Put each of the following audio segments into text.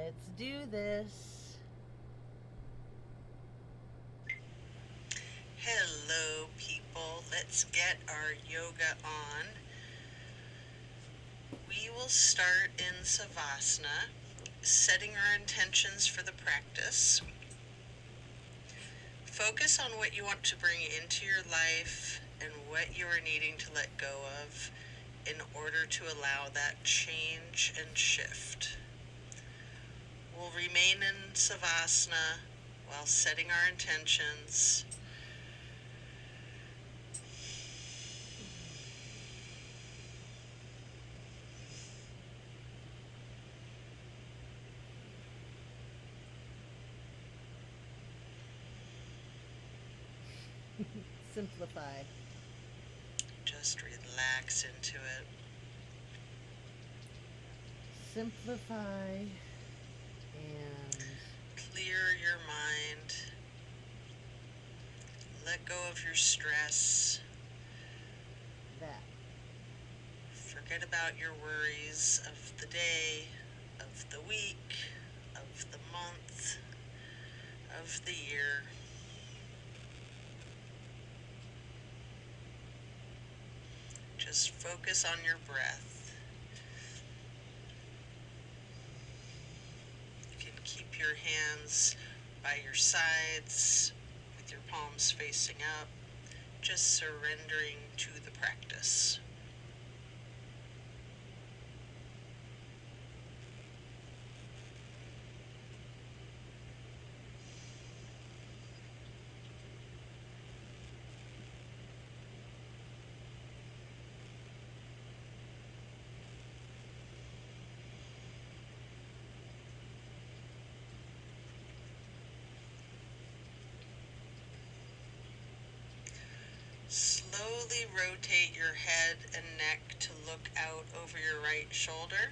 Let's do this. Hello, people. Let's get our yoga on. We will start in Savasana, setting our intentions for the practice. Focus on what you want to bring into your life and what you are needing to let go of in order to allow that change and shift. We'll remain in Savasana while setting our intentions. Simplify. Just relax into it. Simplify and Clear your mind. Let go of your stress. that. Forget about your worries of the day, of the week, of the month, of the year. Just focus on your breath. You can keep your hands by your sides with your palms facing up, just surrendering to the practice. Slowly rotate your head and neck to look out over your right shoulder.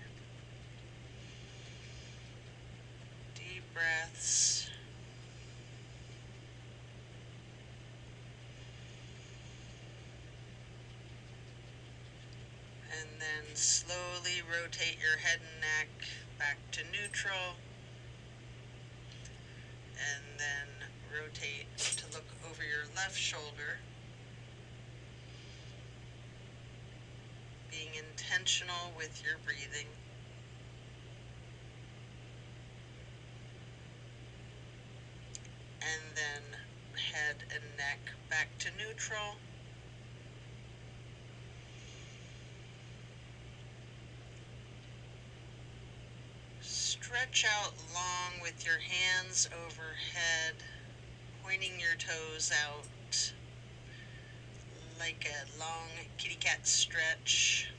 Deep breaths. And then slowly rotate your head and neck back to neutral. And then rotate to look over your left shoulder. Being intentional with your breathing. And then head and neck back to neutral. Stretch out long with your hands overhead, pointing your toes out like a long kitty cat stretch.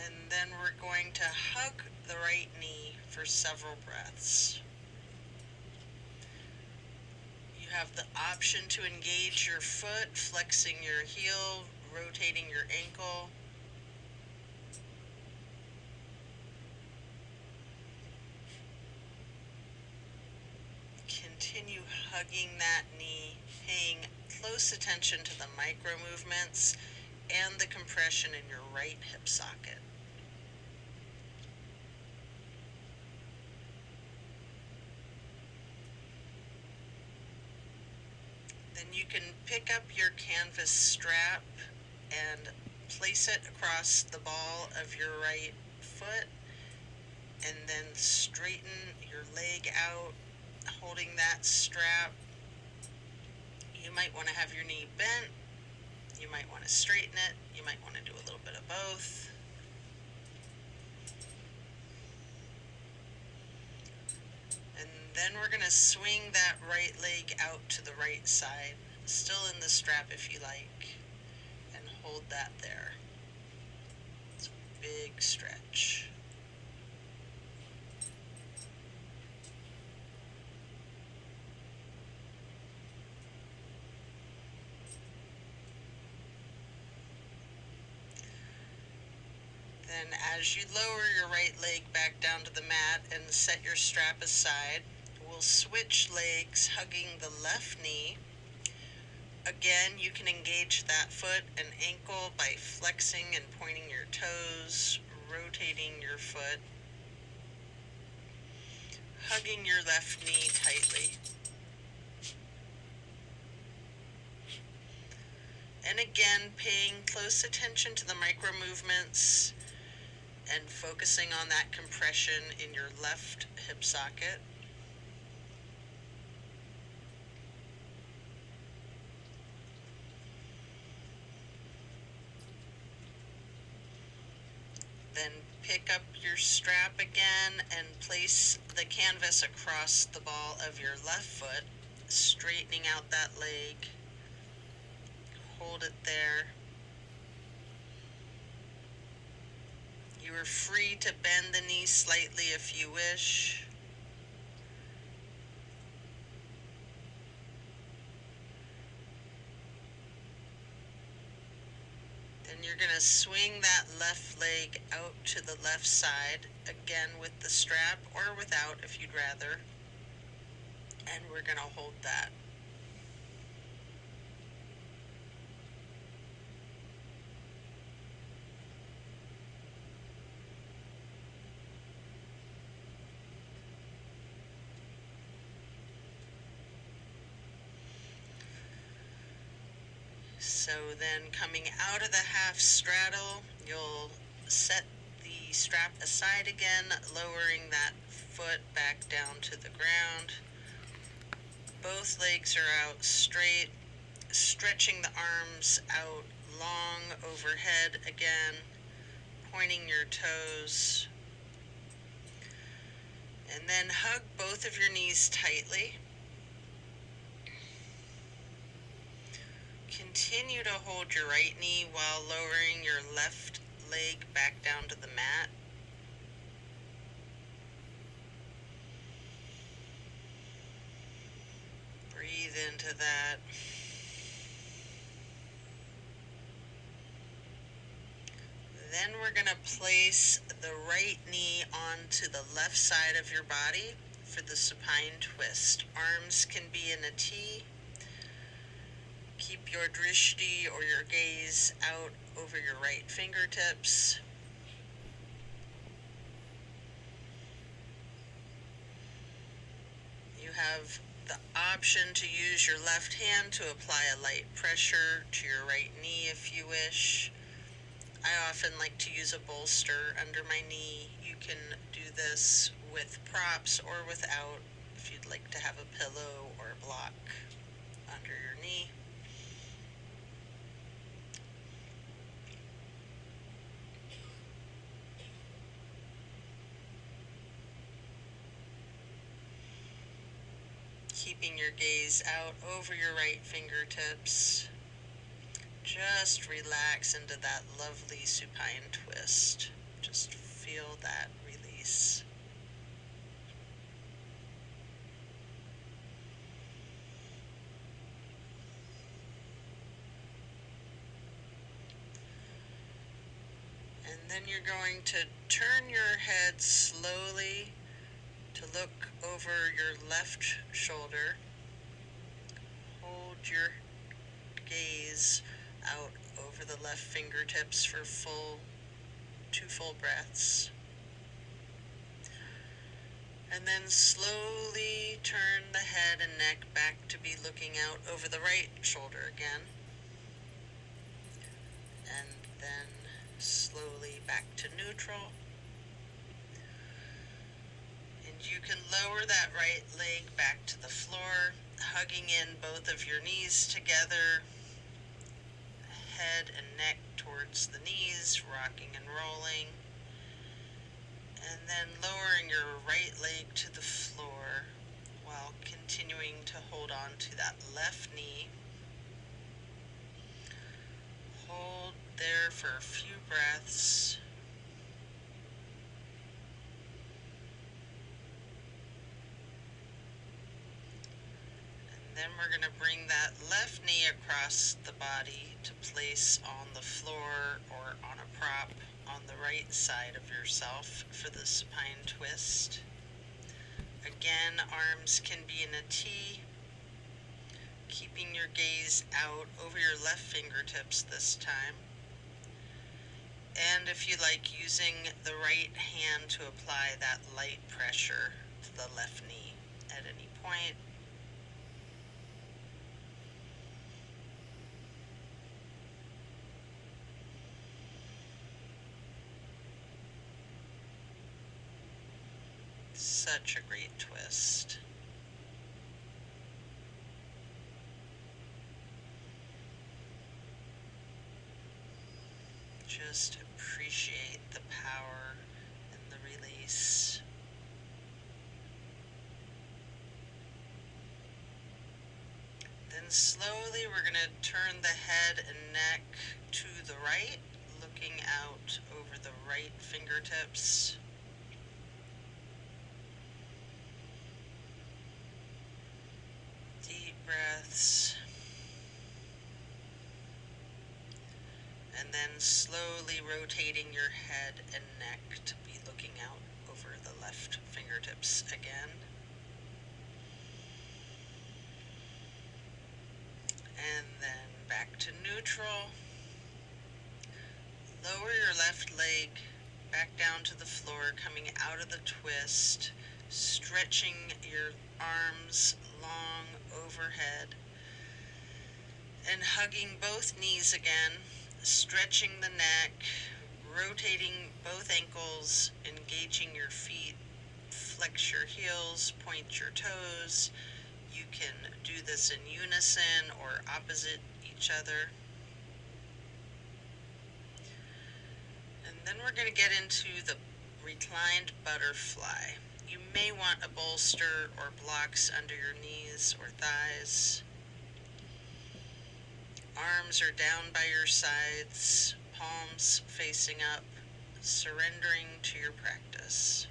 And then we're going to hug the right knee for several breaths. You have the option to engage your foot, flexing your heel, rotating your ankle. Continue hugging that knee, paying close attention to the micro movements and the compression in your right hip socket. Then you can pick up your canvas strap and place it across the ball of your right foot, and then straighten your leg out, holding that strap. You might want to have your knee bent. You might want to straighten it. You might want to do a little bit of both. And then we're going to swing that right leg out to the right side, still in the strap if you like, and hold that there. It's a big stretch. Then as you lower your right leg back down to the mat and set your strap aside, we'll switch legs, hugging the left knee. Again, you can engage that foot and ankle by flexing and pointing your toes, rotating your foot. hugging your left knee tightly. And again, paying close attention to the micro movements and focusing on that compression in your left hip socket. Then pick up your strap again and place the canvas across the ball of your left foot, straightening out that leg. Hold it there. You are free to bend the knee slightly if you wish. Then you're going to swing that left leg out to the left side, again with the strap or without if you'd rather. And we're going to hold that. So then coming out of the half straddle, you'll set the strap aside again, lowering that foot back down to the ground. Both legs are out straight, stretching the arms out long overhead again, pointing your toes. And then hug both of your knees tightly. Continue to hold your right knee while lowering your left leg back down to the mat. Breathe into that. Then we're going to place the right knee onto the left side of your body for the supine twist. Arms can be in a T. Keep your drishti or your gaze out over your right fingertips. You have the option to use your left hand to apply a light pressure to your right knee if you wish. I often like to use a bolster under my knee. You can do this with props or without if you'd like to have a pillow or a block under your knee. Keeping your gaze out over your right fingertips. Just relax into that lovely supine twist. Just feel that release. And then you're going to turn your head slowly to look over your left shoulder. Hold your gaze out over the left fingertips for two full breaths. And then slowly turn the head and neck back to be looking out over the right shoulder again. And then slowly back to neutral. And you can lower that right leg back to the floor, hugging in both of your knees together, head and neck towards the knees, rocking and rolling, and then lowering your right leg to the floor while continuing to hold on to that left knee. Hold there for a few breaths. Then we're going to bring that left knee across the body to place on the floor or on a prop on the right side of yourself for the supine twist. Again, arms can be in a T, keeping your gaze out over your left fingertips this time. And if you like, using the right hand to apply that light pressure to the left knee at any point. Such a great twist. Just appreciate the power and the release. Then slowly we're going to turn the head and neck to the right, looking out over the right fingertips. Deep breaths. And then slowly rotating your head and neck to be looking out over the left fingertips again. And then back to neutral. Lower your left leg back down to the floor, coming out of the twist, stretching your arms long overhead, and hugging both knees again, stretching the neck, rotating both ankles, engaging your feet, flex your heels, point your toes. You can do this in unison or opposite each other. And then we're going to get into the reclined butterfly. You may want a bolster or blocks under your knees or thighs. Arms are down by your sides, palms facing up, surrendering to your practice.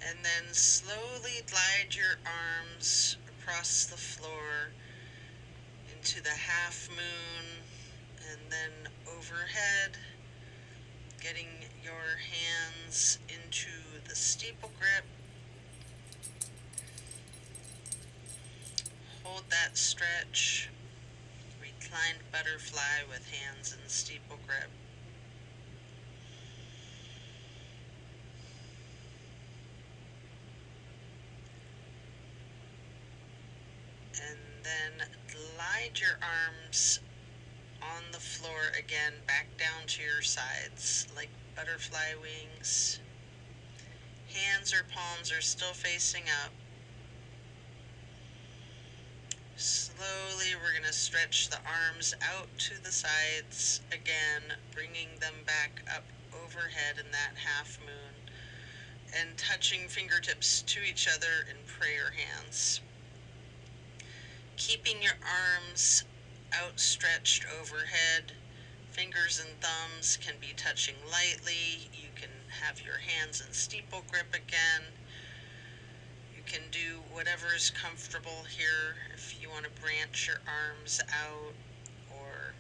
And then slowly glide your arms across the floor into the half moon and then overhead, getting your hands into the steeple grip. Hold that stretch, reclined butterfly with hands in steeple grip. And then glide your arms on the floor again, back down to your sides like butterfly wings. Hands or palms are still facing up. Slowly we're going to stretch the arms out to the sides again, bringing them back up overhead in that half moon, and touching fingertips to each other in prayer hands. Keeping your arms outstretched overhead, fingers and thumbs can be touching lightly. You can have your hands in steeple grip again. You can do whatever is comfortable here. If you want to branch your arms out or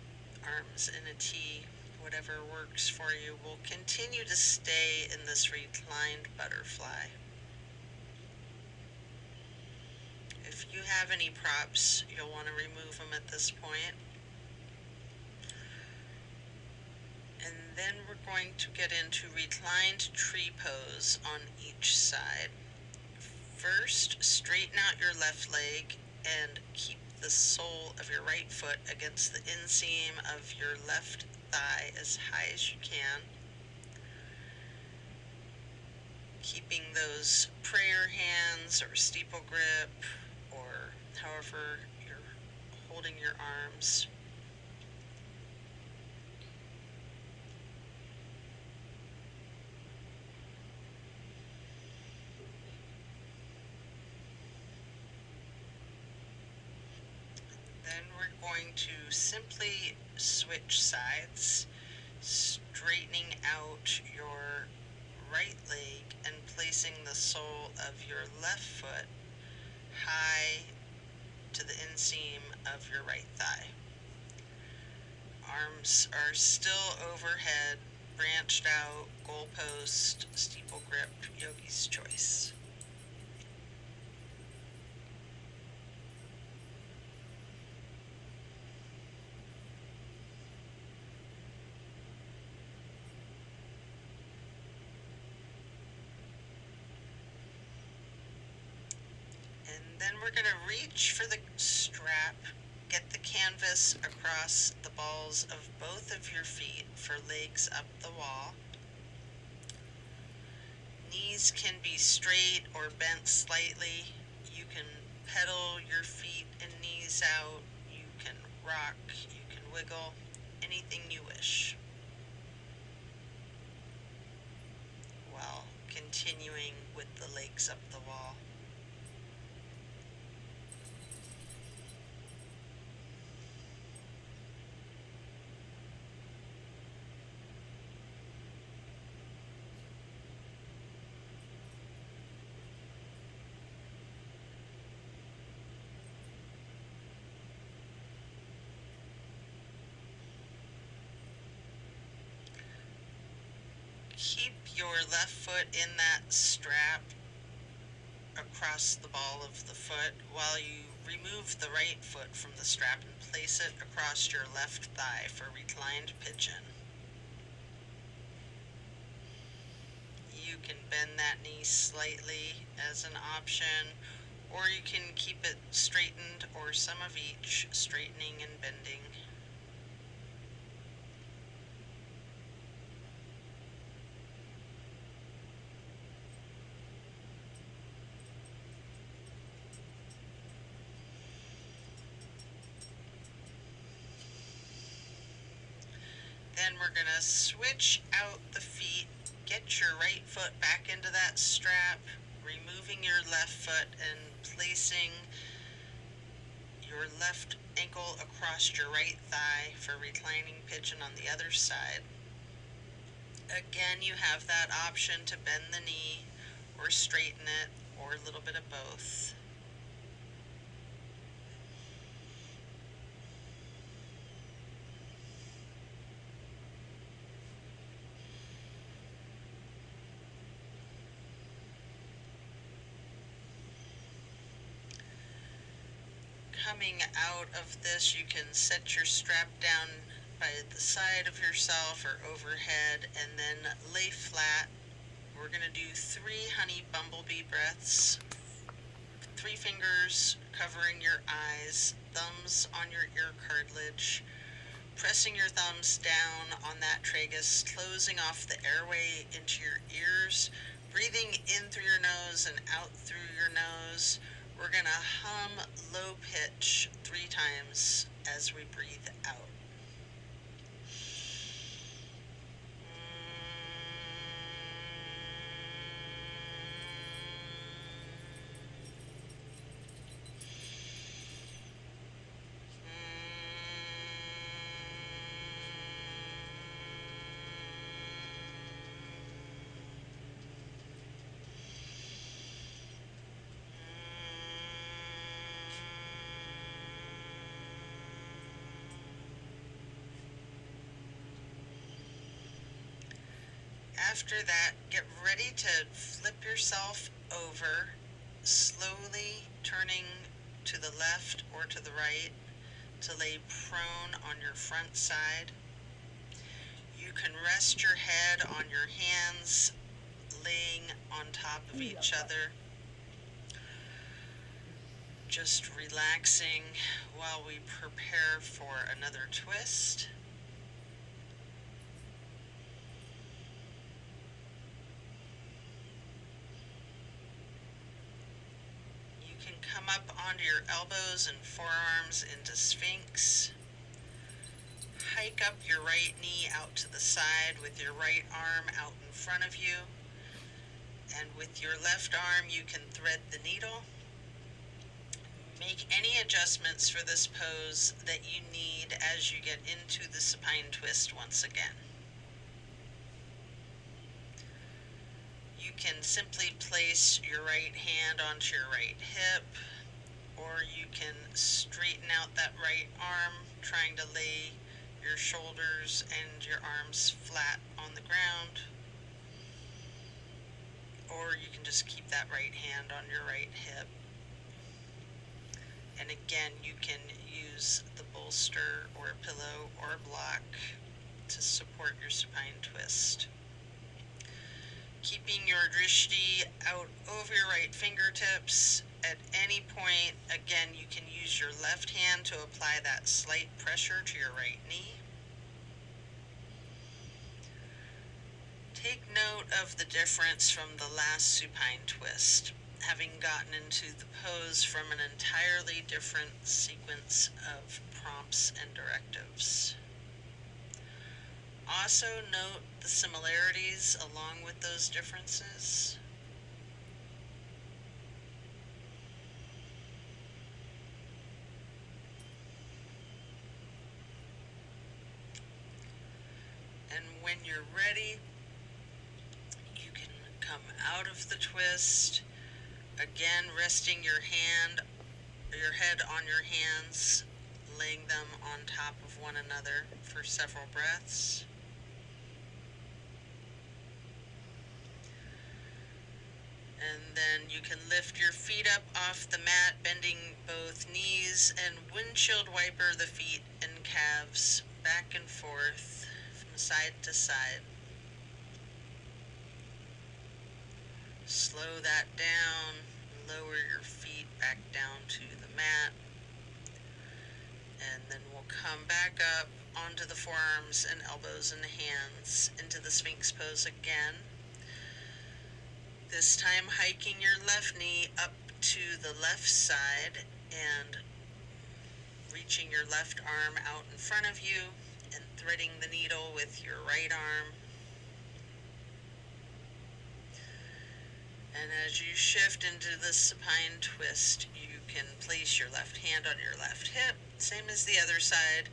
arms in a T, whatever works for you. We'll continue to stay in this reclined butterfly. If you have any props, you'll want to remove them at this point. And then we're going to get into reclined tree pose on each side. First, straighten out your left leg and keep the sole of your right foot against the inseam of your left thigh as high as you can. Keeping those prayer hands or steeple grip or however you're holding your arms. Then we're going to simply switch sides, straightening out your right leg and placing the sole of your left foot high to the inseam of your right thigh. Arms are still overhead, branched out, goalpost, steeple grip, yogi's choice. Then we're going to reach for the strap, get the canvas across the balls of both of your feet for legs up the wall. Knees can be straight or bent slightly. You can pedal your feet and knees out. You can rock, you can wiggle, anything you wish, while continuing with the legs up the wall. Keep your left foot in that strap across the ball of the foot while you remove the right foot from the strap and place it across your left thigh for reclined pigeon. You can bend that knee slightly as an option, or you can keep it straightened, or some of each, straightening and bending. Then we're going to switch out the feet, get your right foot back into that strap, removing your left foot and placing your left ankle across your right thigh for reclining pigeon on the other side. Again, you have that option to bend the knee or straighten it, or a little bit of both. Coming out of this, you can set your strap down by the side of yourself or overhead and then lay flat. We're going to do 3 honey bumblebee breaths. 3 fingers covering your eyes, thumbs on your ear cartilage, pressing your thumbs down on that tragus, closing off the airway into your ears, breathing in through your nose and out through your nose. We're going to hum low pitch 3 times as we breathe out. After that, get ready to flip yourself over, slowly turning to the left or to the right to lay prone on your front side. You can rest your head on your hands, laying on top of each other, just relaxing while we prepare for another twist. Come up onto your elbows and forearms into Sphinx. Hike up your right knee out to the side with your right arm out in front of you. And with your left arm, you can thread the needle. Make any adjustments for this pose that you need as you get into the supine twist once again. You can simply place your right hand onto your right hip, or you can straighten out that right arm, trying to lay your shoulders and your arms flat on the ground, or you can just keep that right hand on your right hip. And again, you can use the bolster or a pillow or a block to support your supine twist. Keeping your drishti out over your right fingertips At any point, again, you can use your left hand to apply that slight pressure to your right knee. Take note of the difference from the last supine twist, having gotten into the pose from an entirely different sequence of prompts and directives. Also note the similarities along with those differences. And when you're ready, you can come out of the twist, again resting your head on your hands, laying them on top of one another for several breaths. And then you can lift your feet up off the mat, bending both knees, and windshield wiper the feet and calves back and forth from side to side. Slow that down, lower your feet back down to the mat, and then we'll come back up onto the forearms and elbows and hands into the Sphinx pose again. This time hiking your left knee up to the left side and reaching your left arm out in front of you and threading the needle with your right arm. And as you shift into the supine twist, you can place your left hand on your left hip, same as the other side.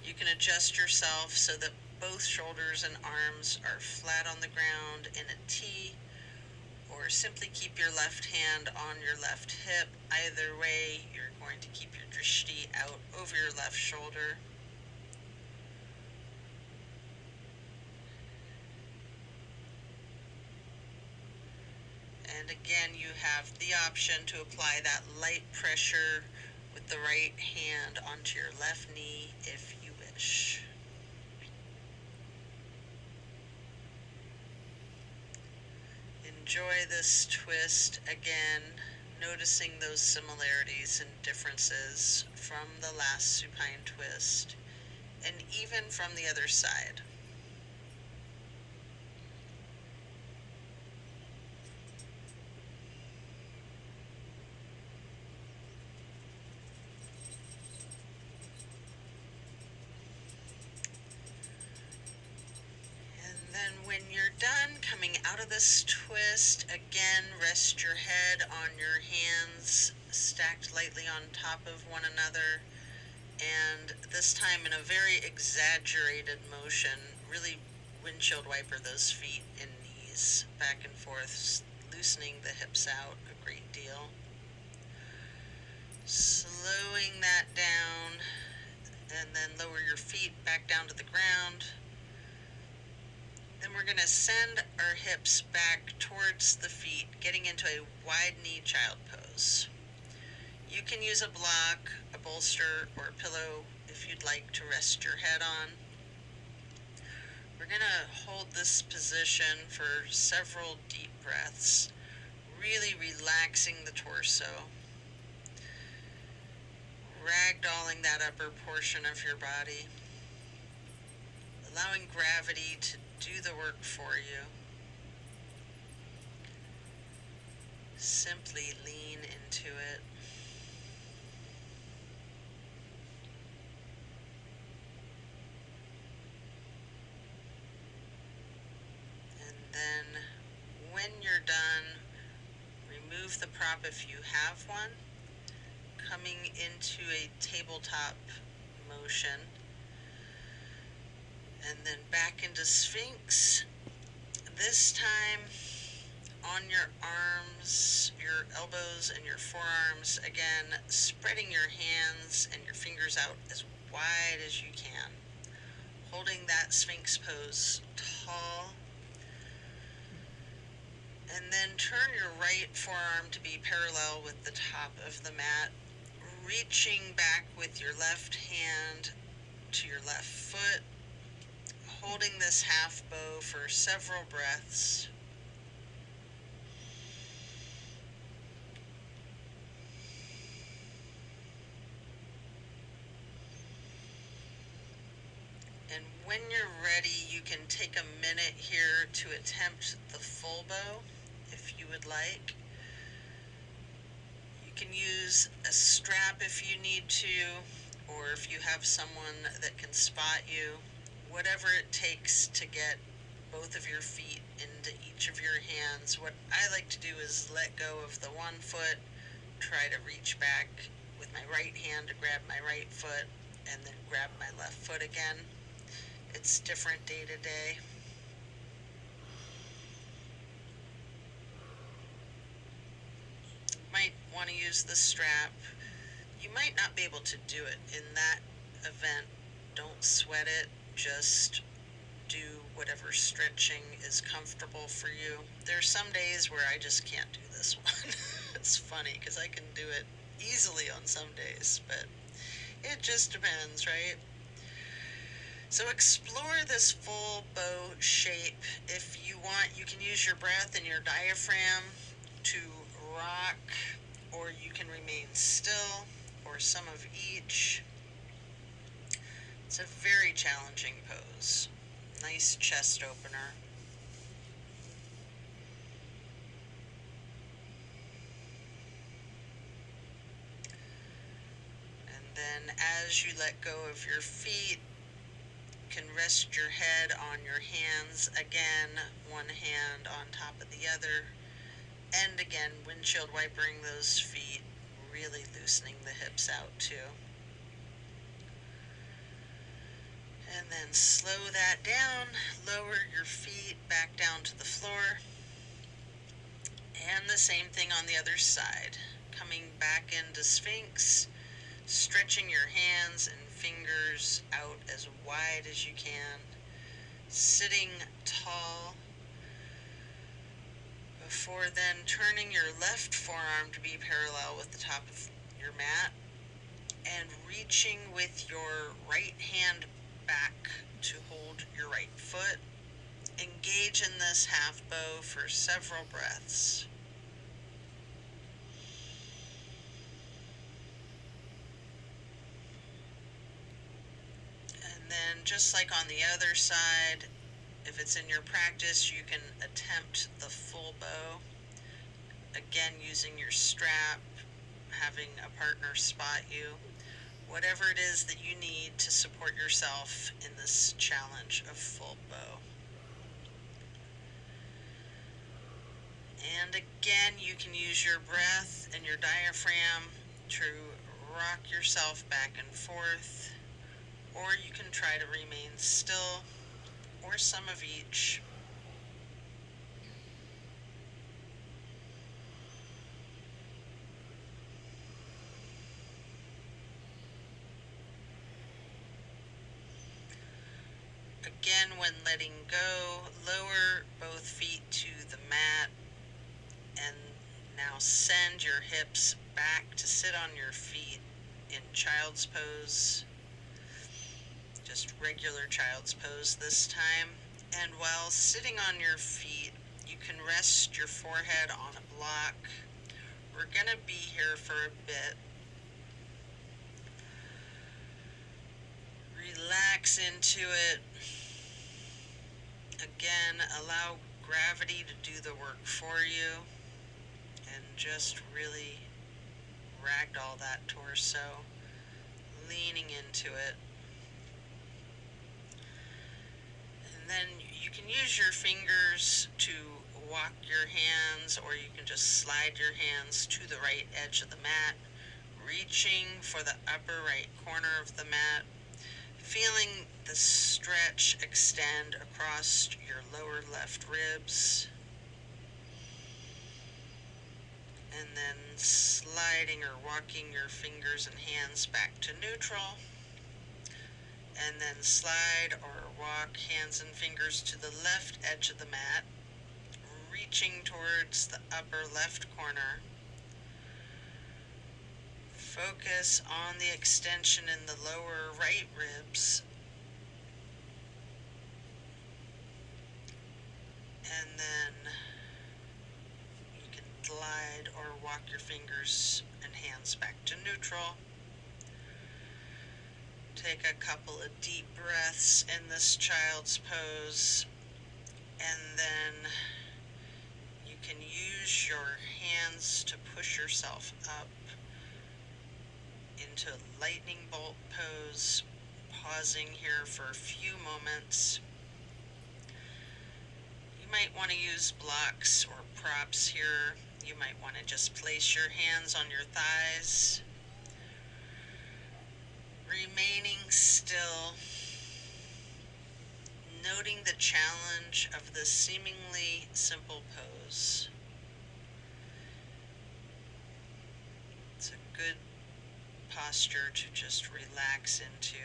You can adjust yourself so that both shoulders and arms are flat on the ground in a T, or simply keep your left hand on your left hip. Either way, you're going to keep your drishti out over your left shoulder. And again, you have the option to apply that light pressure with the right hand onto your left knee if you wish. Enjoy this twist again, noticing those similarities and differences from the last supine twist, and even from the other side. Then when you're done coming out of this twist, again, rest your head on your hands stacked lightly on top of one another, and this time in a very exaggerated motion, really windshield wiper those feet and knees back and forth, loosening the hips out a great deal. Slowing that down, and then lower your feet back down to the ground. Then we're going to send our hips back towards the feet, getting into a wide knee child pose. You can use a block, a bolster, or a pillow if you'd like to rest your head on. We're going to hold this position for several deep breaths, really relaxing the torso, ragdolling that upper portion of your body, allowing gravity to do the work for you. Simply lean into it. And then when you're done, remove the prop if you have one, coming into a tabletop motion. And then back into Sphinx. This time on your arms, your elbows, and your forearms. Again, spreading your hands and your fingers out as wide as you can. Holding that Sphinx pose tall. And then turn your right forearm to be parallel with the top of the mat. Reaching back with your left hand to your left foot. Holding this half bow for several breaths. And when you're ready, you can take a minute here to attempt the full bow if you would like. You can use a strap if you need to, or if you have someone that can spot you, whatever it takes to get both of your feet into each of your hands. What I like to do is let go of the one foot, try to reach back with my right hand to grab my right foot, and then grab my left foot again. It's different day to day. Might want to use the strap. You might not be able to do it in that event. Don't sweat it. Just do whatever stretching is comfortable for you. There's some days where I just can't do this one. It's funny because I can do it easily on some days, but it just depends, right? So explore this full bow shape. If you want, you can use your breath and your diaphragm to rock, or you can remain still, or some of each. It's a very challenging pose. Nice chest opener. And then as you let go of your feet, you can rest your head on your hands. Again, one hand on top of the other. And again, windshield wipering those feet, really loosening the hips out too. And then slow that down, lower your feet back down to the floor. And the same thing on the other side. Coming back into Sphinx, stretching your hands and fingers out as wide as you can. Sitting tall, before then turning your left forearm to be parallel with the top of your mat, and reaching with your right hand back to hold your right foot. Engage in this half bow for several breaths. And then just like on the other side, if it's in your practice, you can attempt the full bow. Again, using your strap, having a partner spot you, whatever it is that you need to support yourself in this challenge of full bow. And again, you can use your breath and your diaphragm to rock yourself back and forth, or you can try to remain still, or some of each. Again, when letting go, lower both feet to the mat, and now send your hips back to sit on your feet in child's pose. Just regular child's pose this time. And while sitting on your feet, you can rest your forehead on a block. We're gonna be here for a bit. Relax into it. Again, allow gravity to do the work for you, and just really ragdoll that torso, leaning into it. And then you can use your fingers to walk your hands, or you can just slide your hands to the right edge of the mat, reaching for the upper right corner of the mat, feeling the stretch extend across your lower left ribs, and then sliding or walking your fingers and hands back to neutral, and then slide or walk hands and fingers to the left edge of the mat, reaching towards the upper left corner. Focus on the extension in the lower right ribs, and then you can glide or walk your fingers and hands back to neutral. Take a couple of deep breaths in this child's pose, and then you can use your hands to push yourself up into lightning bolt pose, pausing here for a few moments. You might want to use blocks or props here. You might want to just place your hands on your thighs, remaining still, noting the challenge of this seemingly simple pose. It's a good posture to just relax into.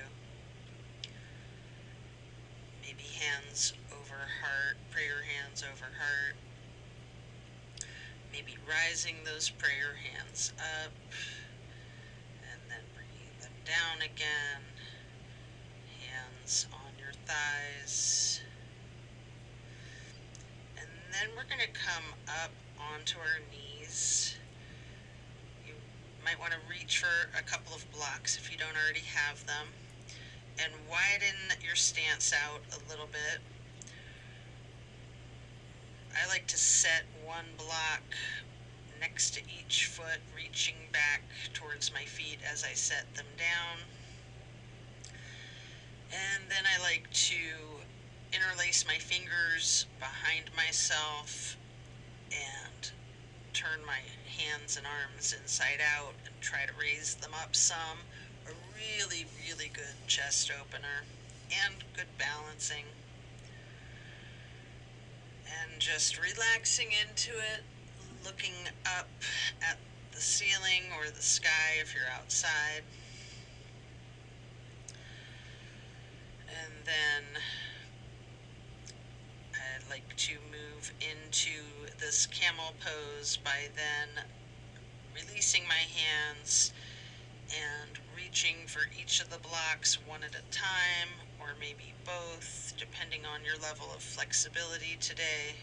Maybe hands over heart, prayer hands over heart. Maybe rising those prayer hands up and then bringing them down again. Hands on your thighs. And then we're going to come up onto our knees. You might want to reach for a couple of blocks if you don't already have them, and widen your stance out a little bit. I like to set one block next to each foot, reaching back towards my feet as I set them down. And then I like to interlace my fingers behind myself and turn my hands and arms inside out and try to raise them up some. A really, really good chest opener and good balancing. And just relaxing into it, looking up at the ceiling or the sky if you're outside. And then I'd like to move into this camel pose by then releasing my hands and reaching for each of the blocks one at a time, or maybe both, depending on your level of flexibility today.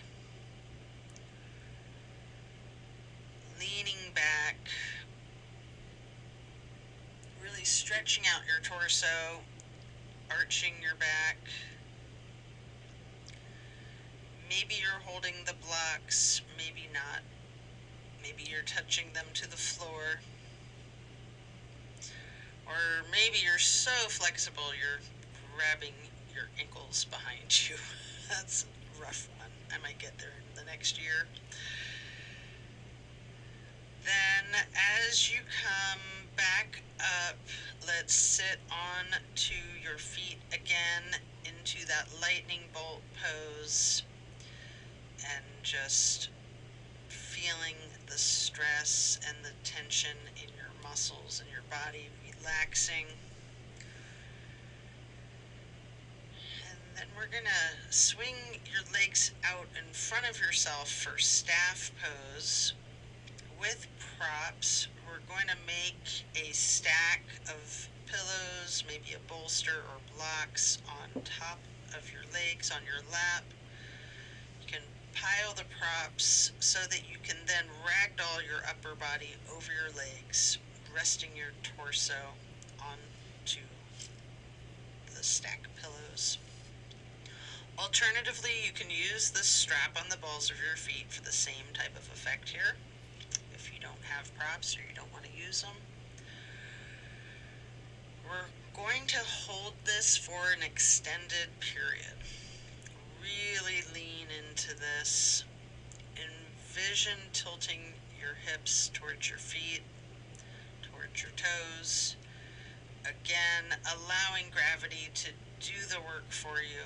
Leaning back, really stretching out your torso, arching your back. Maybe you're holding the blocks, maybe not. Maybe you're touching them to the floor. Or maybe you're so flexible you're grabbing your ankles behind you. That's a rough one. I might get there in the next year. Then as you come back up, let's sit on to your feet again into that lightning bolt pose and just feeling the stress and the tension in your muscles and your body relaxing. And then we're going to swing your legs out in front of yourself for staff pose. With props, we're going to make a stack of pillows, maybe a bolster or blocks on top of your legs on your lap. You can pile the props so that you can then ragdoll your upper body over your legs, resting your torso onto the stack of pillows. Alternatively, you can use the strap on the balls of your feet for the same type of effect here, if you don't have props or you don't want to use them. We're going to hold this for an extended period. Really lean into this. Envision tilting your hips towards your feet, towards your toes. Again, allowing gravity to do the work for you.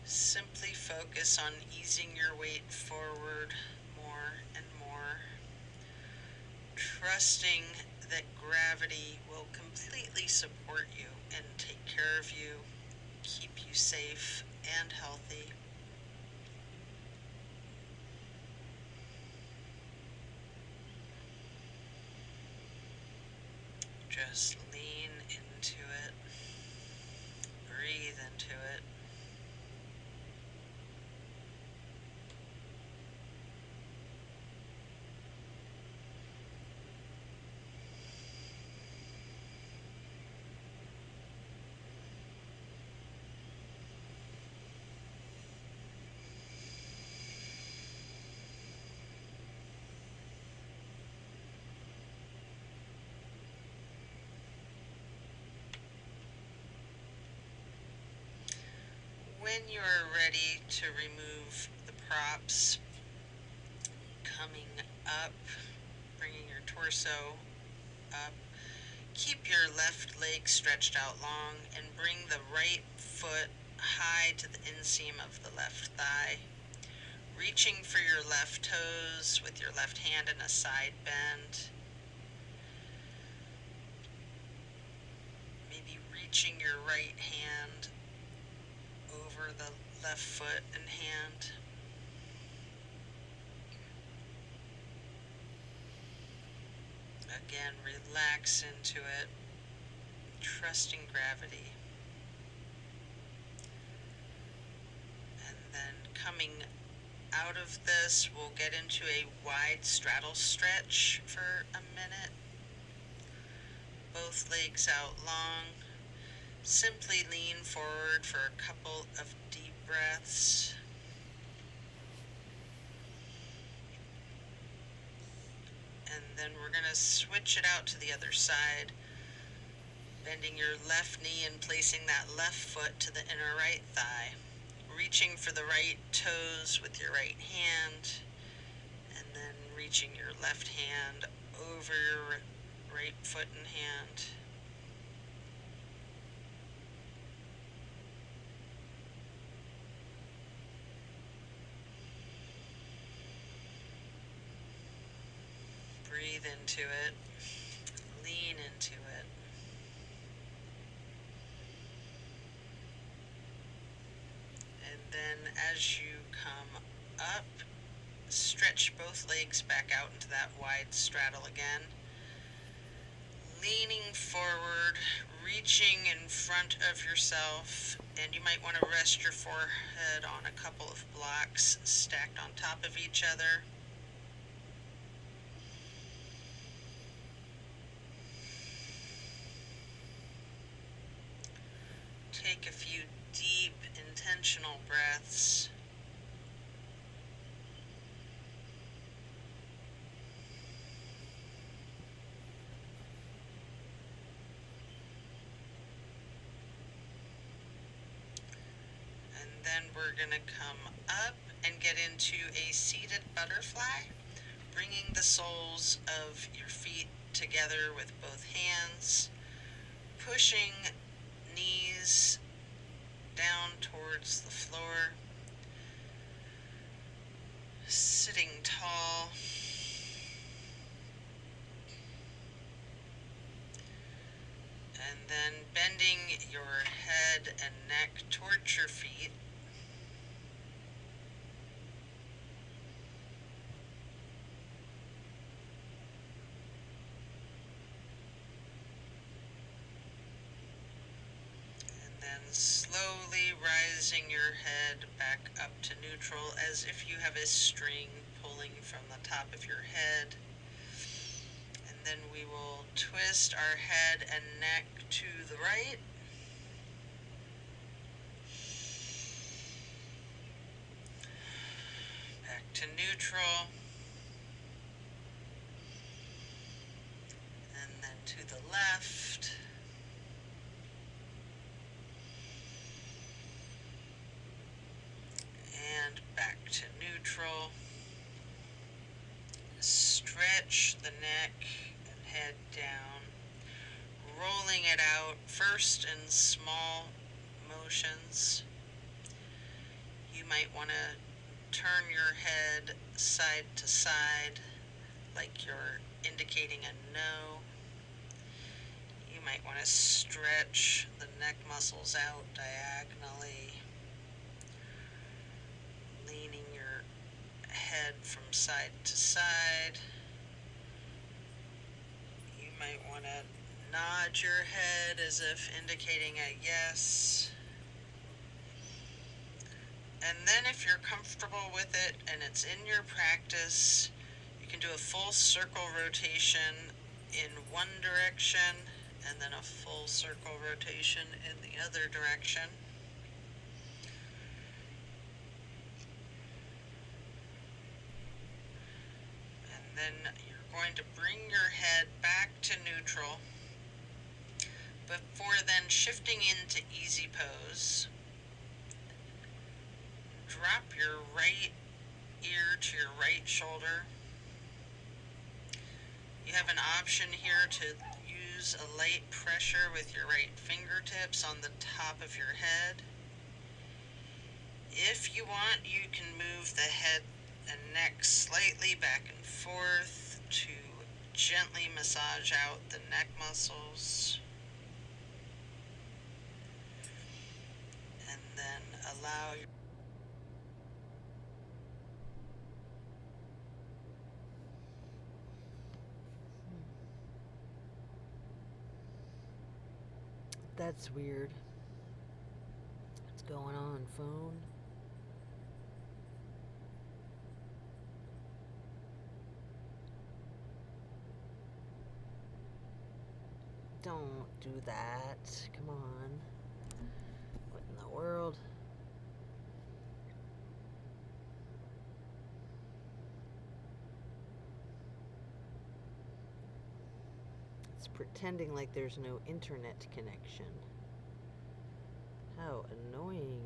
Simply focus on easing your weight forward more and more, trusting that gravity will completely support you and take care of you, keep you safe and healthy. Just lean into it, breathe into it. when you are ready to remove the props, coming up, bringing your torso up, keep your left leg stretched out long and bring the right foot high to the inseam of the left thigh, reaching for your left toes with your left hand in a side bend. Maybe reaching your right hand over the left foot and hand. Again, relax into it, trusting gravity. And then coming out of this, we'll get into a wide straddle stretch for a minute. Both legs out long. Simply lean forward for a couple of deep breaths. And then we're going to switch it out to the other side, bending your left knee and placing that left foot to the inner right thigh, reaching for the right toes with your right hand, and then reaching your left hand over your right foot and hand. Breathe into it, lean into it. And then as you come up, stretch both legs back out into that wide straddle again. Leaning forward, reaching in front of yourself, and you might want to rest your forehead on a couple of blocks stacked on top of each other. Take a few deep, intentional breaths. And then we're going to come up and get into a seated butterfly, bringing the soles of your feet together with both hands, pushing knees down towards the floor, sitting tall, and then bending your head and neck towards your feet. And slowly rising your head back up to neutral as if you have a string pulling from the top of your head. And then we will twist our head and neck to the right. Back to neutral. And then to the left. And back to neutral. Stretch the neck and head down, rolling it out first in small motions. You might want to turn your head side to side like you're indicating a no. You might want to stretch the neck muscles out diagonally, leaning your head from side to side. You might want to nod your head as if indicating a yes. And then if you're comfortable with it and it's in your practice, you can do a full circle rotation in one direction and then a full circle rotation in the other direction. And then you're going to bring your head back to neutral before then shifting into easy pose. drop your right ear to your right shoulder. You have an option here to use a light pressure with your right fingertips on the top of your head. If you want, you can move the head and neck slightly back and forth to gently massage out the neck muscles. And then allow your That's weird. What's going on, phone? Don't do that. Come on. What in the world? It's pretending like there's no internet connection. How annoying.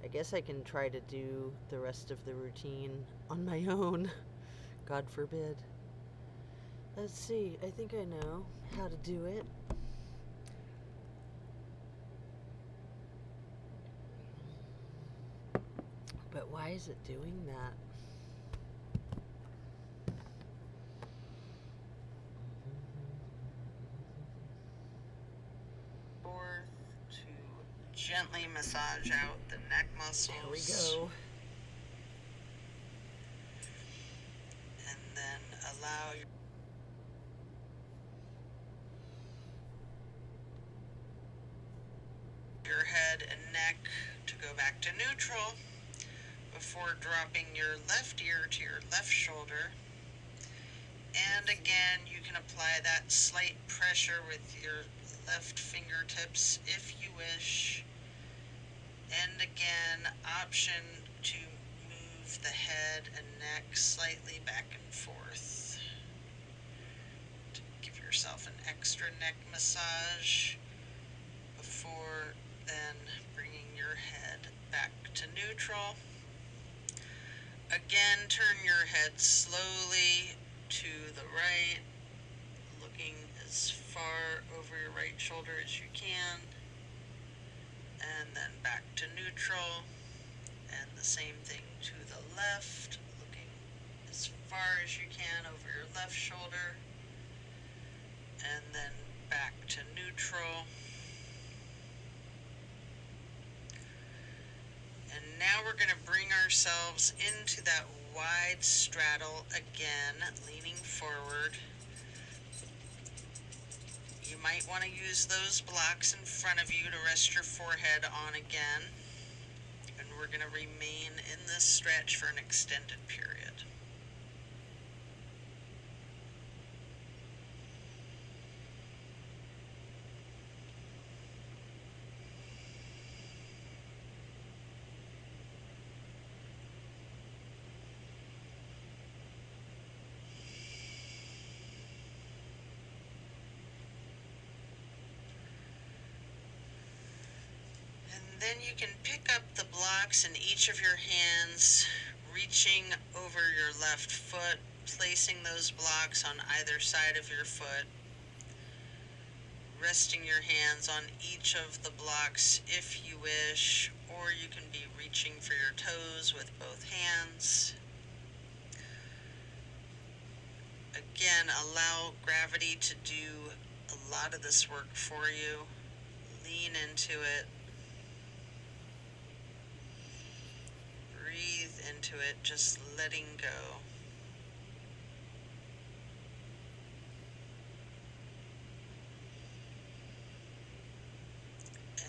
I guess I can try to do the rest of the routine on my own. God forbid. Let's see. I think I know how to do it. But why is it doing that? forth to gently massage out the neck muscles. There we go. And then allow your head and neck to go back to neutral before dropping your left ear to your left shoulder. And again, you can apply that slight pressure with your left fingertips if you wish. And again, option to move the head and neck slightly back and forth to give yourself an extra neck massage before then bringing your head back to neutral. Again, turn your head slowly to the right, looking as far over your right shoulder as you can, and then back to neutral, and the same thing to the left, looking as far as you can over your left shoulder, and then back to neutral. And now we're going to bring ourselves into that wide straddle again, leaning forward. You might want to use those blocks in front of you to rest your forehead on again. And we're going to remain in this stretch for an extended period. Then you can pick up the blocks in each of your hands, reaching over your left foot, placing those blocks on either side of your foot, resting your hands on each of the blocks if you wish, or you can be reaching for your toes with both hands. Again, allow gravity to do a lot of this work for you. Lean into it. Breathe into it, just letting go.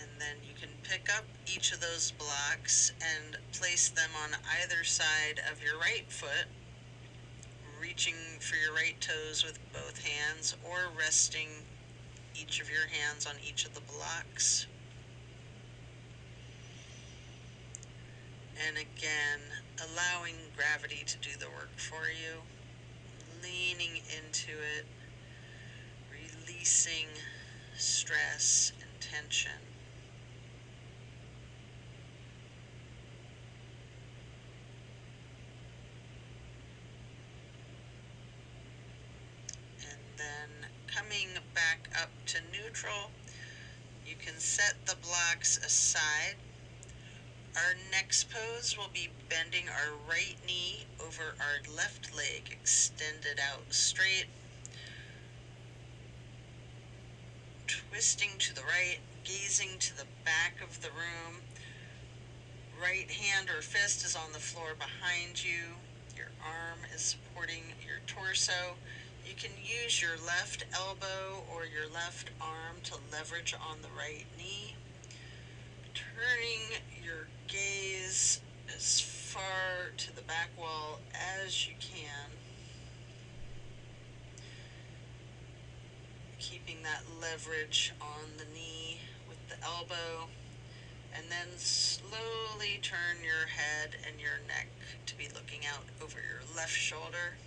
And then you can pick up each of those blocks and place them on either side of your right foot, reaching for your right toes with both hands, or resting each of your hands on each of the blocks. And again, allowing gravity to do the work for you, leaning into it, releasing stress and tension. to neutral. You can set the blocks aside. Our next pose will be bending our right knee over our left leg, extended out straight, twisting to the right, gazing to the back of the room. Right hand or fist is on the floor behind you. Your arm is supporting your torso. You can use your left elbow or your left arm to leverage on the right knee. Turning your gaze as far to the back wall as you can. Keeping that leverage on the knee with the elbow. And then slowly turn your head and your neck to be looking out over your left shoulder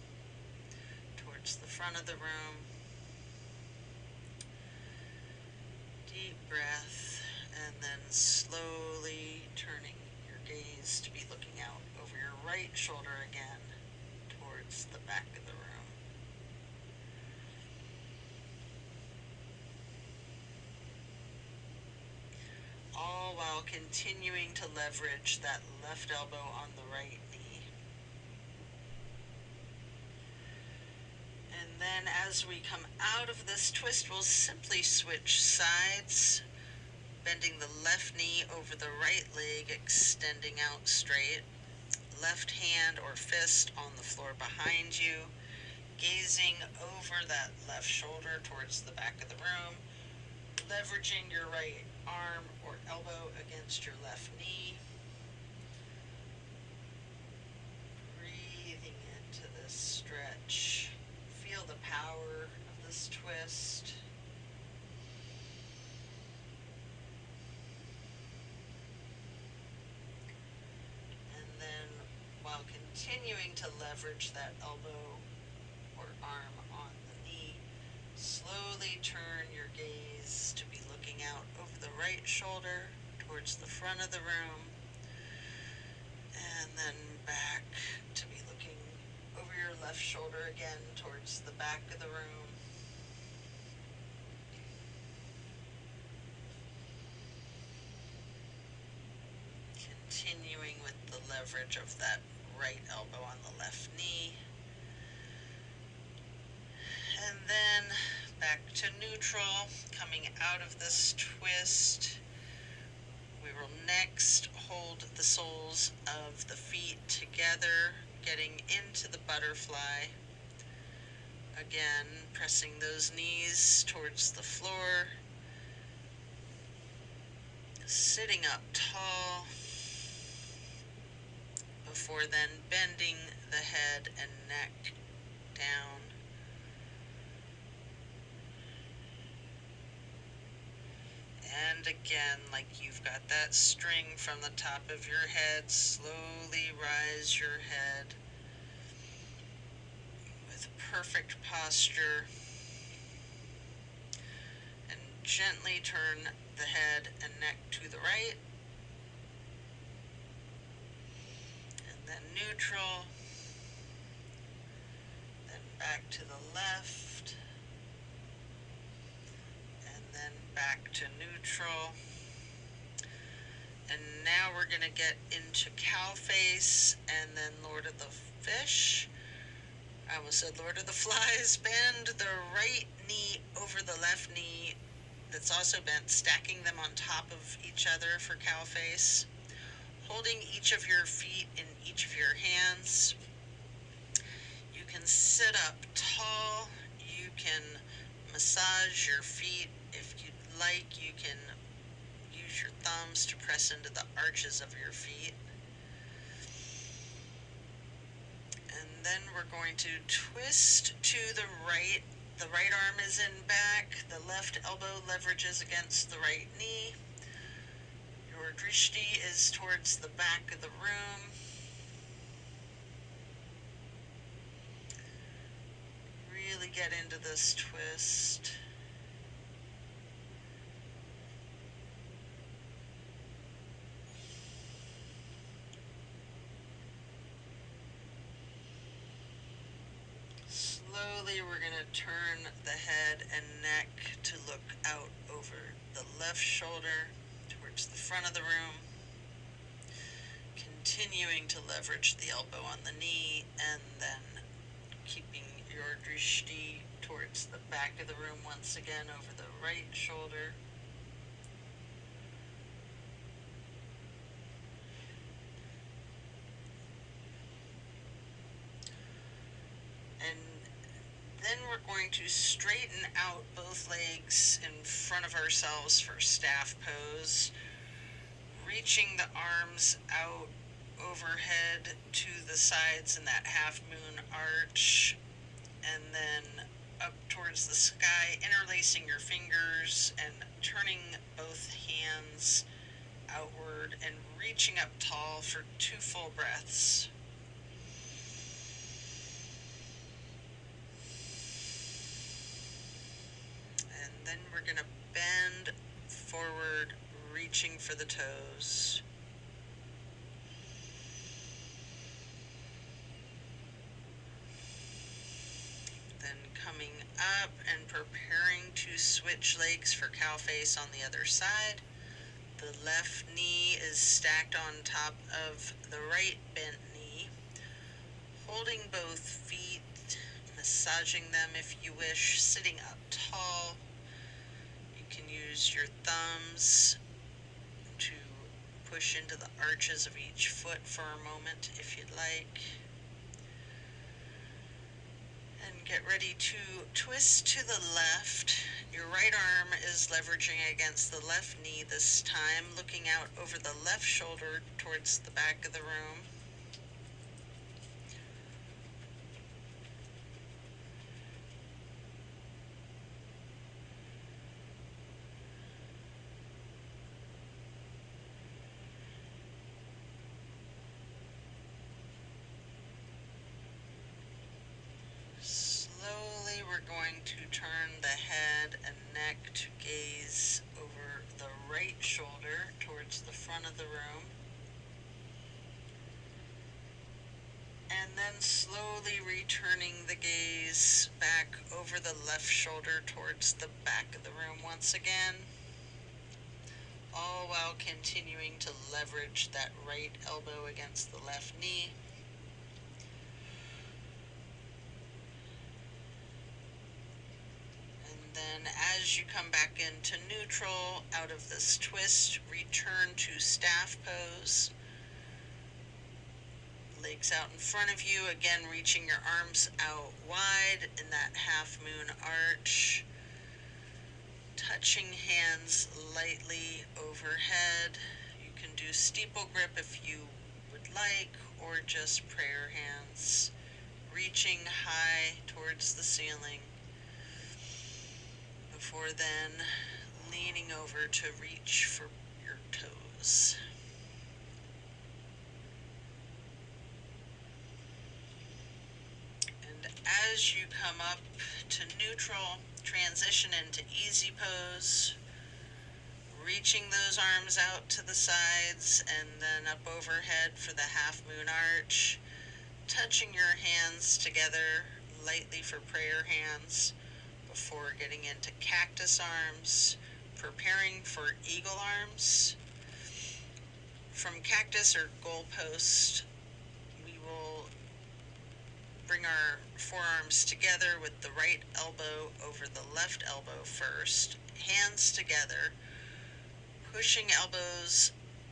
towards the front of the room. Deep breath, and then slowly turning your gaze to be looking out over your right shoulder again towards the back of the room. All while continuing to leverage that left elbow on the right knee. And then as we come out of this twist, we'll simply switch sides, bending the left knee over the right leg, extending out straight. Left hand or fist on the floor behind you, gazing over that left shoulder towards the back of the room, leveraging your right arm or elbow against your left knee. Breathing into this stretch. Feel the power of this twist. And then while continuing to leverage that elbow or arm on the knee, slowly turn your gaze to be looking out over the right shoulder towards the front of the room, and then back to be looking over your left shoulder again towards the back of the room. Continuing with the leverage of that right elbow on the left knee. And then back to neutral, coming out of this twist. We will next hold the soles of the feet together, getting into the butterfly. Again, pressing those knees towards the floor. Sitting up tall, before then bending the head and neck down. And again, like you've got that string from the top of your head, slowly rise your head with perfect posture, and gently turn the head and neck to the right, and then neutral, then back to the left, and then back to neutral. And now we're going to get into cow face and then Lord of the Fish. I almost said Lord of the Flies. Bend the right knee over the left knee that's also bent, stacking them on top of each other for cow face. Holding each of your feet in each of your hands. You can sit up tall. You can massage your feet if you'd like. You can use your thumbs to press into the arches of your feet. And then we're going to twist to the right. The right arm is in back. The left elbow leverages against the right knee. Your drishti is towards the back of the room. Really get into this twist. Slowly we're going to turn the head and neck to look left shoulder towards the front of the room, continuing to leverage the elbow on the knee, and then keeping your drishti towards the back of the room once again over the right shoulder. And then we're going to straighten out both legs in front of ourselves for staff pose, reaching the arms out overhead to the sides in that half moon arch, and then up towards the sky, interlacing your fingers and turning both hands outward and reaching up tall for 2 full breaths. And then we're going to bend forward, reaching for the toes. Then coming up and preparing to switch legs for cow face on the other side. The left knee is stacked on top of the right bent knee. Holding both feet, massaging them if you wish, sitting up tall. You can use your thumbs to push into the arches of each foot for a moment if you'd like. And get ready to twist to the left. Your right arm is leveraging against the left knee this time, looking out over the left shoulder towards the back of the room. Slowly we're going to turn the head and neck to gaze over the right shoulder towards the front of the room. And then slowly returning the gaze back over the left shoulder towards the back of the room once again, all while continuing to leverage that right elbow against the left knee. And then as you come back into neutral out of this twist, return to staff pose. Legs out in front of you, again reaching your arms out wide in that half moon arch. Touching hands lightly overhead. You can do steeple grip if you would like, or just prayer hands. Reaching high towards the ceiling, before then leaning over to reach for your toes. And as you come up to neutral, transition into easy pose, reaching those arms out to the sides and then up overhead for the half moon arch, touching your hands together lightly for prayer hands before getting into cactus arms, preparing for eagle arms. From cactus or goalpost, we will bring our forearms together with the right elbow over the left elbow first, hands together, pushing elbows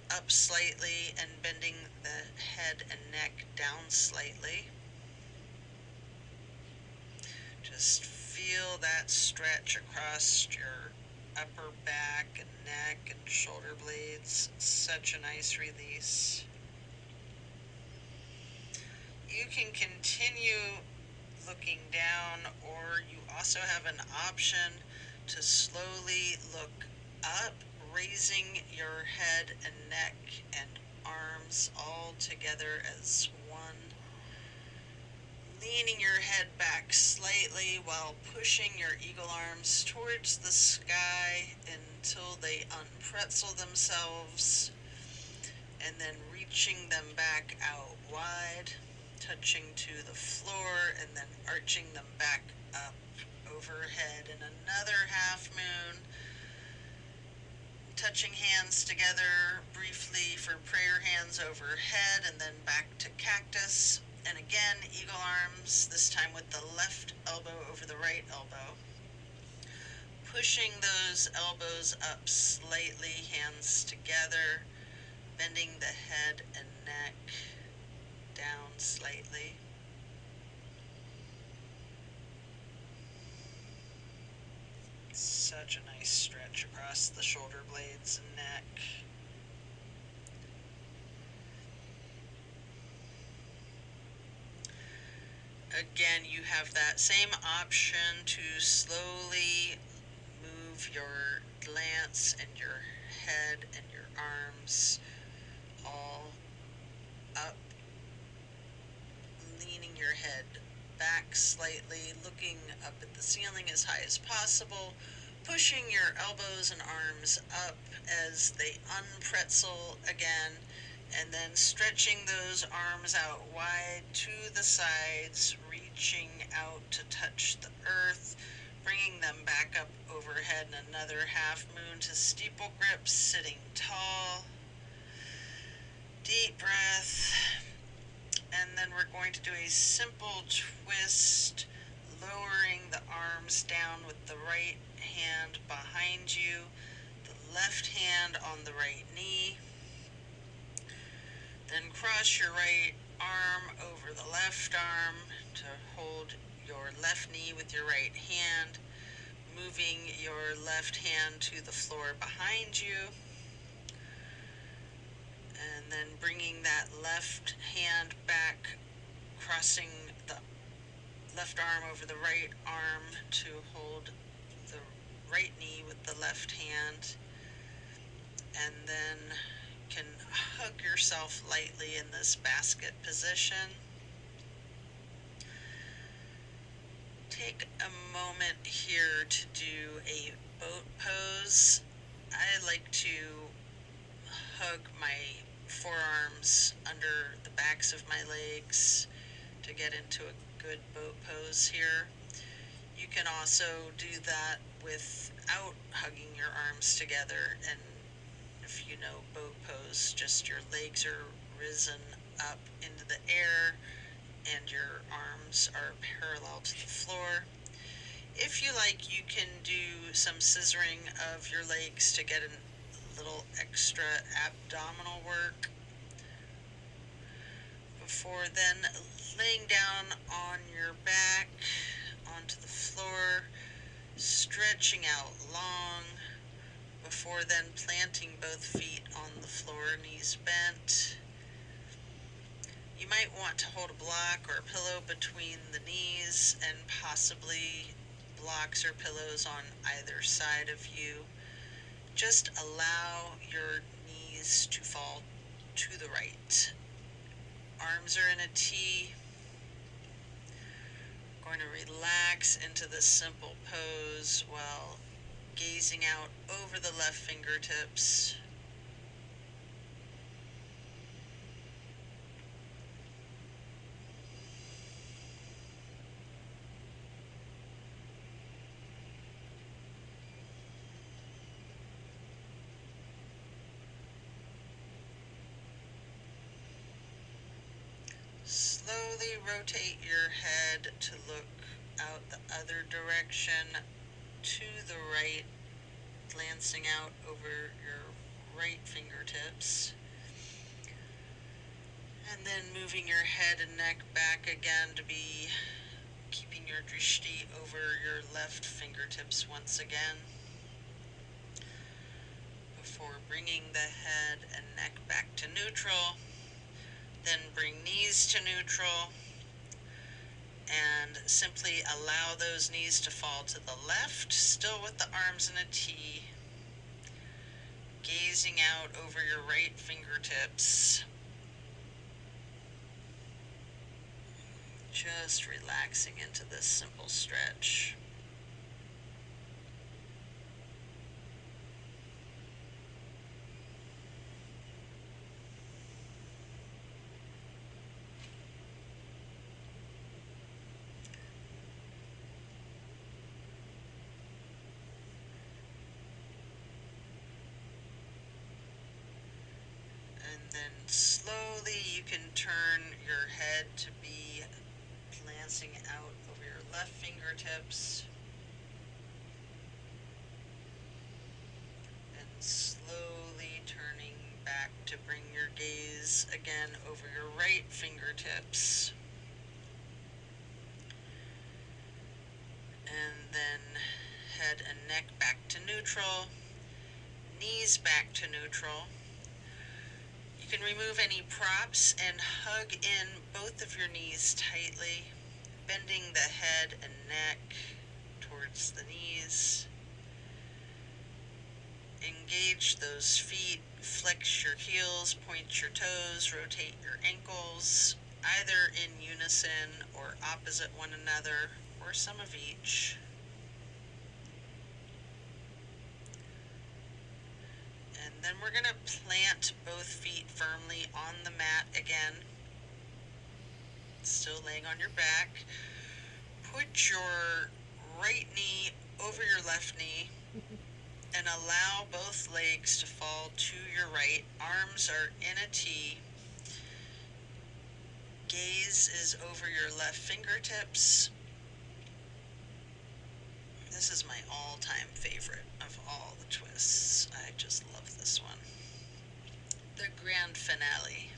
up slightly and bending the head and neck down slightly. Just feel that stretch across your upper back and neck and shoulder blades. It's such a nice release. You can continue looking down, or you also have an option to slowly look up, raising your head and neck and arms all together as one. Leaning your head back slightly while pushing your eagle arms towards the sky until they unpretzel themselves, and then reaching them back out wide, touching to the floor, and then arching them back up overhead in another half moon. touching hands together briefly for prayer hands overhead, and then back to cactus. And again, eagle arms, this time with the left elbow over the right elbow. Pushing those elbows up slightly, hands together, bending the head and neck down slightly. Such a nice stretch across the shoulder blades and neck. Again, you have that same option to slowly move your glance and your head and your arms all up, leaning your head back slightly, looking up at the ceiling as high as possible, pushing your elbows and arms up as they unpretzel again, and then stretching those arms out wide to the sides, reaching out to touch the earth, bringing them back up overhead, and another half moon to steeple grip, sitting tall. Deep breath. And then we're going to do a simple twist, lowering the arms down with the right hand behind you, the left hand on the right knee. Then cross your right arm over the left arm to hold your left knee with your right hand, moving your left hand to the floor behind you, and then bringing that left hand back, crossing the left arm over the right arm to hold the right knee with the left hand, and then can hug yourself lightly in this basket position. Take a moment here to do a boat pose. I like to hug my forearms under the backs of my legs to get into a good boat pose here. You can also do that without hugging your arms together, and if you know boat pose, just your legs are risen up into the air and your arms are parallel to the floor. If you like, you can do some scissoring of your legs to get a little extra abdominal work. Before then, laying down on your back onto the floor, stretching out long. Before then, planting both feet on the floor, knees bent. You might want to hold a block or a pillow between the knees, and possibly blocks or pillows on either side of you. Just allow your knees to fall to the right. Arms are in a T. Going to relax into this simple pose while gazing out over the left fingertips. Slowly rotate your head to look out the other direction to the right, glancing out over your right fingertips. And then moving your head and neck back again to be keeping your drishti over your left fingertips once again. Before bringing the head and neck back to neutral. Then bring knees to neutral and simply allow those knees to fall to the left, still with the arms in a T, gazing out over your right fingertips, just relaxing into this simple stretch. Then slowly you can turn your head to be glancing out over your left fingertips. And slowly turning back to bring your gaze again over your right fingertips. And then head and neck back to neutral, knees back to neutral. You can remove any props and hug in both of your knees tightly, bending the head and neck towards the knees. Engage those feet, flex your heels, point your toes, rotate your ankles, either in unison or opposite one another, or some of each. And then we're going to plant both feet firmly on the mat again. Still laying on your back. Put your right knee over your left knee and allow both legs to fall to your right. Arms are in a T. Gaze is over your left fingertips. This is my all-time favorite of all the twists. I just love this one. The grand finale.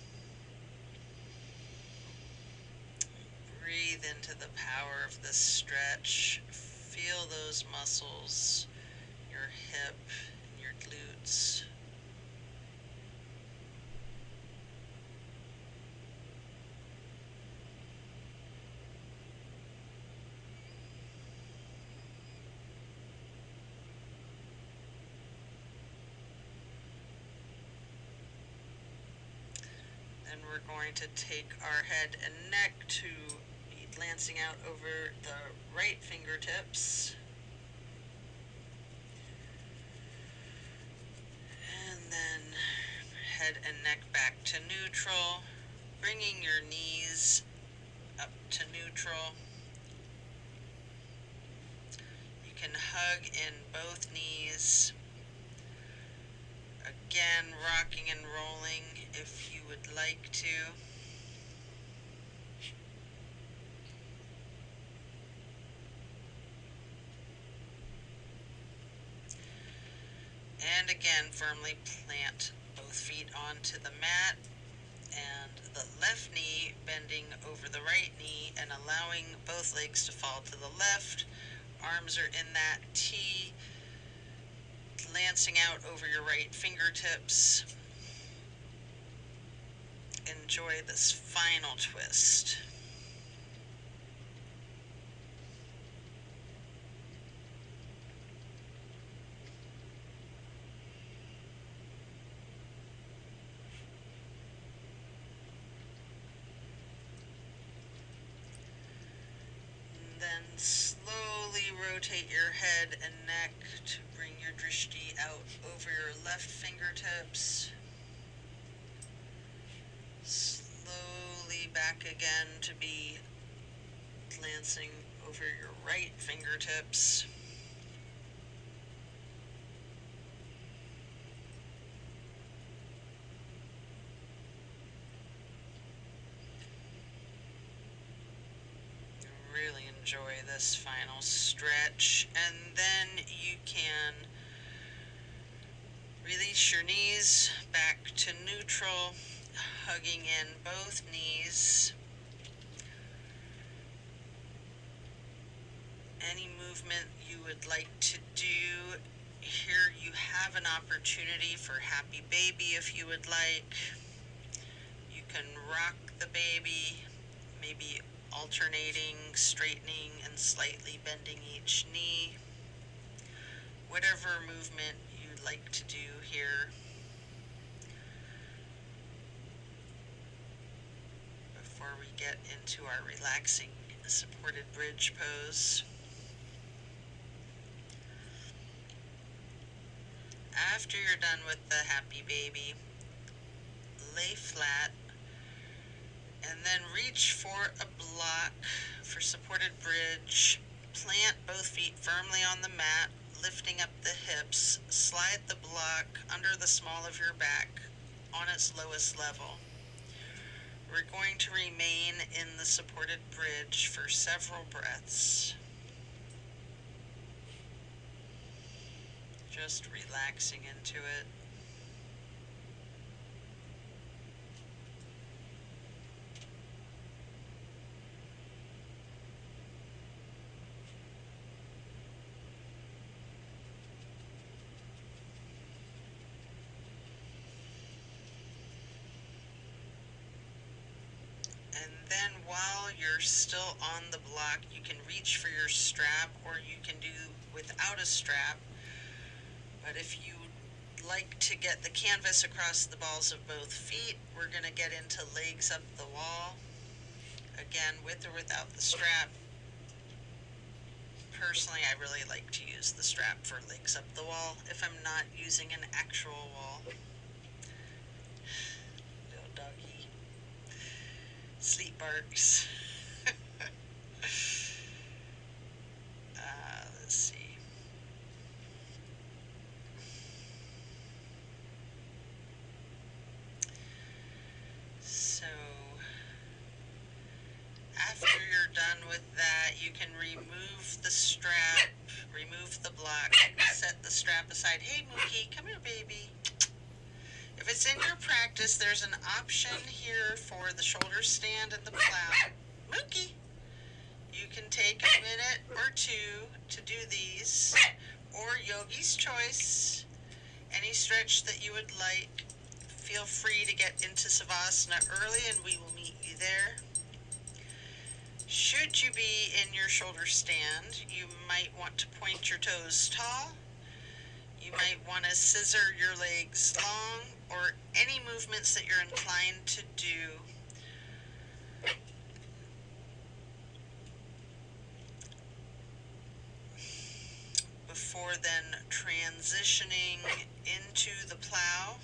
Breathe into the power of this stretch. Feel those muscles, your hip and your glutes. Then we're going to take our head and neck to be glancing out over the right fingertips. And then head and neck back to neutral, bringing your knees up to neutral. You can hug in both knees. Again, rocking and rolling if you would like to. And again, firmly plant both feet onto the mat, and the left knee bending over the right knee and allowing both legs to fall to the left. Arms are in that T, glancing out over your right fingertips. Enjoy this final twist. Then slowly rotate your head and neck to bring your drishti out over your left fingertips. Slowly back again to be glancing over your right fingertips. Really enjoy this final stretch, and then you can release your knees back to neutral, hugging in both knees. Any movement you would like to do. Here you have an opportunity for happy baby if you would like. You can rock the baby, maybe alternating, straightening, and slightly bending each knee. Whatever movement you'd like to do here. Before we get into our relaxing supported bridge pose. After you're done with the happy baby, lay flat and then reach for a block for supported bridge. Plant both feet firmly on the mat, lifting up the hips. Slide the block under the small of your back. on its lowest level. We're going to remain in the supported bridge for several breaths. Just relaxing into it. And then while you're still on the block, you can reach for your strap, or you can do without a strap. But if you like to get the canvas across the balls of both feet, we're going to get into legs up the wall. Again, with or without the strap. Personally, I really like to use the strap for legs up the wall if I'm not using an actual wall. Little doggy. Sleep barks. Let's see. So, after you're done with that, you can remove the strap, remove the block, set the strap aside. Hey, Mookie, come here, baby. If it's in your practice, there's an option here for the shoulder stand and the plow. Mookie, you can take a minute or two to do these, or yogi's choice. Any stretch that you would like. Feel free to get into Savasana early and we will meet you there. Should you be in your shoulder stand, you might want to point your toes tall. You might want to scissor your legs long, or any movements that you're inclined to do. Before then transitioning into the plow.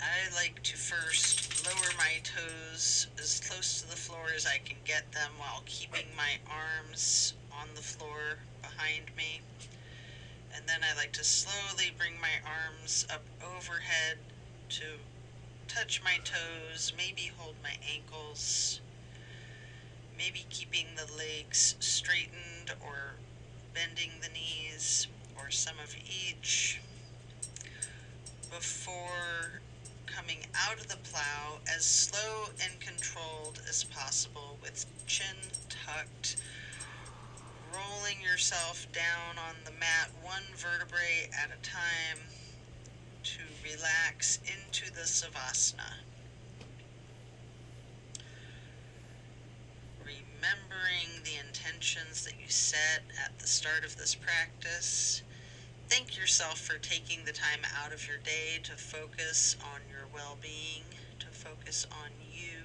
I like to first lower my toes as close to the floor as I can get them while keeping my arms on the floor behind me. And then I like to slowly bring my arms up overhead to touch my toes, maybe hold my ankles, maybe keeping the legs straightened or bending the knees, or some of each, before coming out of the plow as slow and controlled as possible with chin tucked, rolling yourself down on the mat one vertebrae at a time to relax into the Savasana. Remembering the intentions that you set at the start of this practice. Thank yourself for taking the time out of your day to focus on your well-being, to focus on you.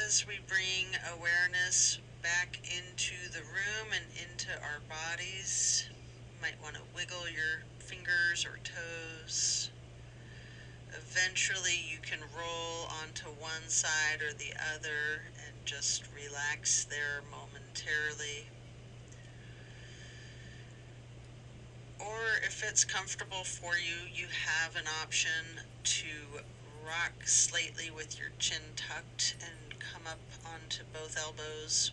As we bring awareness back into the room and into our bodies, you might want to wiggle your fingers or toes. Eventually you can roll onto one side or the other and just relax there momentarily. Or if it's comfortable for you, you have an option to rock slightly with your chin tucked and come up onto both elbows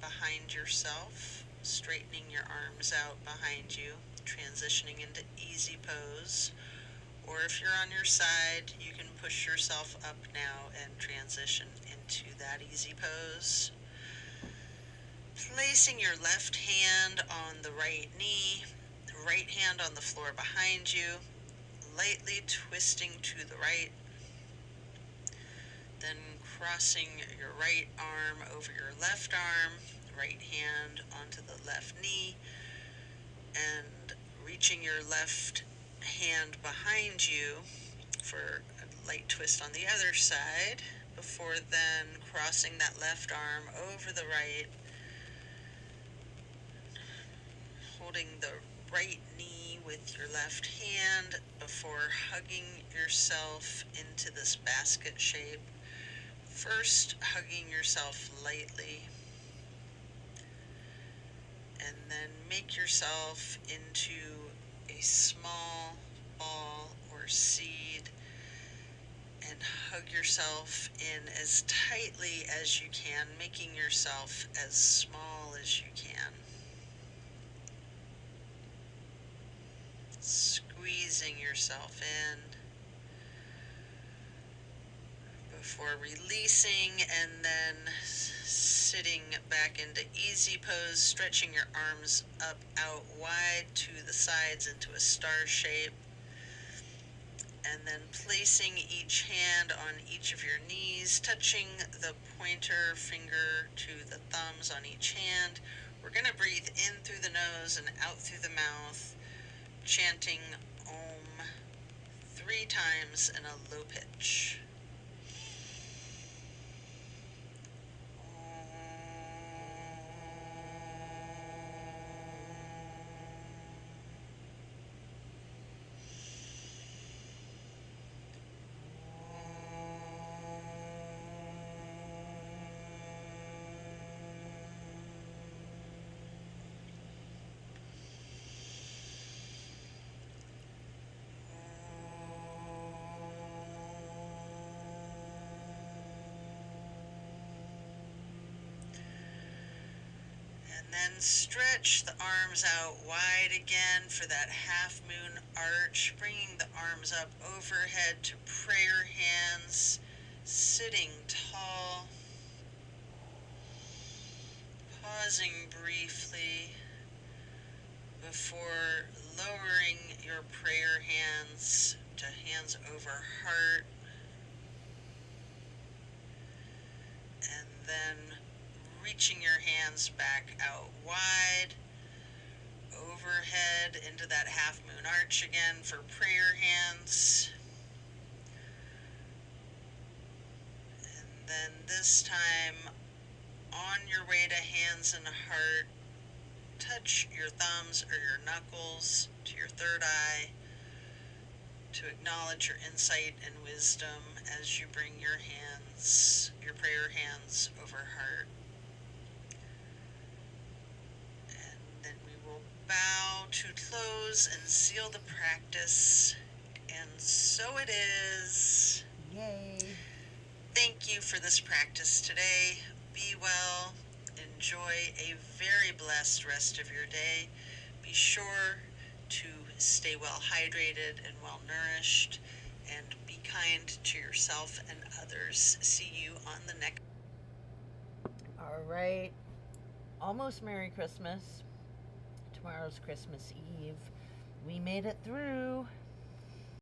behind yourself, straightening your arms out behind you, transitioning into easy pose. Or if you're on your side, you can push yourself up now and transition into that easy pose. Placing your left hand on the right knee, the right hand on the floor behind you, lightly twisting to the right. then crossing your right arm over your left arm, right hand onto the left knee, and reaching your left hand behind you for a light twist on the other side, before then crossing that left arm over the right, holding the right knee with your left hand before hugging yourself into this basket shape. First, hugging yourself lightly, and then make yourself into a small ball or seed and hug yourself in as tightly as you can, making yourself as small as you can. Squeezing yourself in before releasing, and then sitting back into easy pose, stretching your arms up out wide to the sides into a star shape, and then placing each hand on each of your knees, touching the pointer finger to the thumbs on each hand. We're going to breathe in through the nose and out through the mouth, chanting Om 3 times in a low pitch. And then stretch the arms out wide again for that half moon arch, bringing the arms up overhead to prayer hands, sitting tall, pausing briefly before lowering your prayer hands to hands over heart, and then reaching your hands back out wide, overhead into that half moon arch again for prayer hands. And then this time, on your way to hands and heart, touch your thumbs or your knuckles to your third eye to acknowledge your insight and wisdom as you bring your hands, your prayer hands over heart. And then we will bow to close and seal the practice. And so it is. Yay. Thank you for this practice today. Be well. Enjoy a very blessed rest of your day. Be sure to stay well hydrated and well nourished, and be kind to yourself and others. See you on the next. All right. Almost Merry Christmas. Tomorrow's Christmas Eve. We made it through.